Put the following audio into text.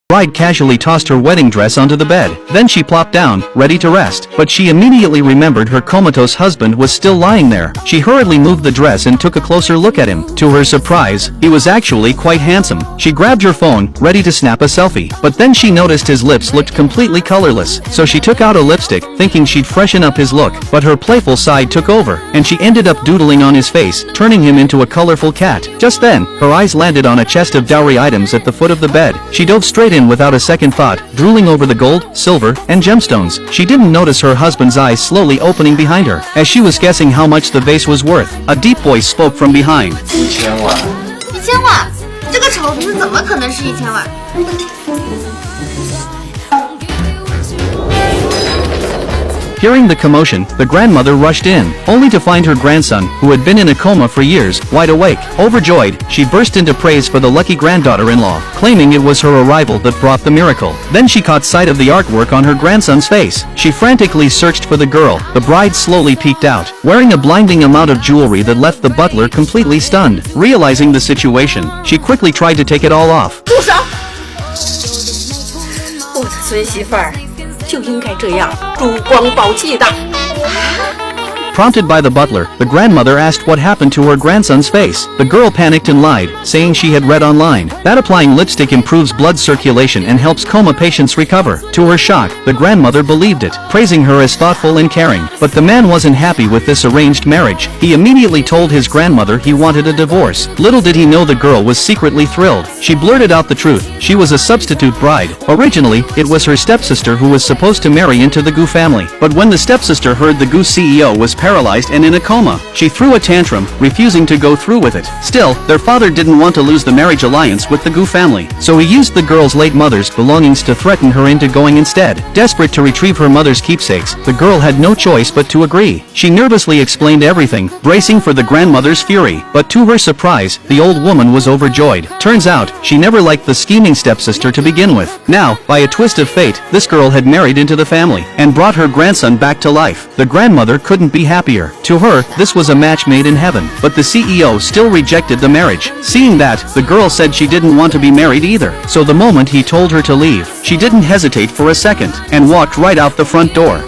bride casually tossed her wedding dress onto the bed. Then she plopped down, ready to rest. But she immediately remembered her comatose husband was still lying there. She hurriedly moved the dress and took a closer look at him. To her surprise, he was actually quite handsome. She grabbed her phone, ready to snap a selfie. But then she noticed his lips looked completely colorless. So she took out a lipstick, thinking she'd freshen up his look. But her playful side took over, and she ended up doodling on his face, turning him into a colorful cat. Just then, her eyes landed on a chest of dowry items at the foot of the bed. She dove straight in without a second thought, drooling over the gold, silver, and gemstones. She didn't notice her husband's eyes slowly opening behind her. As she was guessing how much the vase was worth, a deep voice spoke from behind. 1000万！1000万？这个丑子怎么可能是1000万？ Hearing the commotion, the grandmother rushed in, only to find her grandson, who had been in a coma for years, wide awake. Overjoyed, she burst into praise for the lucky granddaughter-in-law, claiming it was her arrival that brought the miracle. Then she caught sight of the artwork on her grandson's face. She frantically searched for the girl. The bride slowly peeked out, wearing a blinding amount of jewelry that left the butler completely stunned. Realizing the situation, she quickly tried to take it all off. 住手！我的孙媳妇儿就应该这样珠光宝气的。 Prompted by the butler, the grandmother asked what happened to her grandson's face. The girl panicked and lied, saying she had read online that applying lipstick improves blood circulation and helps coma patients recover. To her shock, the grandmother believed it, praising her as thoughtful and caring. But the man wasn't happy with this arranged marriage. He immediately told his grandmother he wanted a divorce. Little did he know the girl was secretly thrilled. She blurted out the truth. She was a substitute bride. Originally, it was her stepsister who was supposed to marry into the Gu family. But when the stepsister heard the Gu CEO was paralyzed and in a coma, she threw a tantrum, refusing to go through with it. Still, their father didn't want to lose the marriage alliance with the Gu family, so he used the girl's late mother's belongings to threaten her into going instead. Desperate to retrieve her mother's keepsakes, the girl had no choice but to agree. She nervously explained everything, bracing for the grandmother's fury. But to her surprise, the old woman was overjoyed. Turns out, she never liked the scheming stepsister to begin with. Now, by a twist of fate, this girl had married into the family, and brought her grandson back to life. The grandmother couldn't be happier. To her, this was a match made in heaven. But the CEO still rejected the marriage. Seeing that, the girl said she didn't want to be married either. So the moment he told her to leave, she didn't hesitate for a second, and walked right out the front door.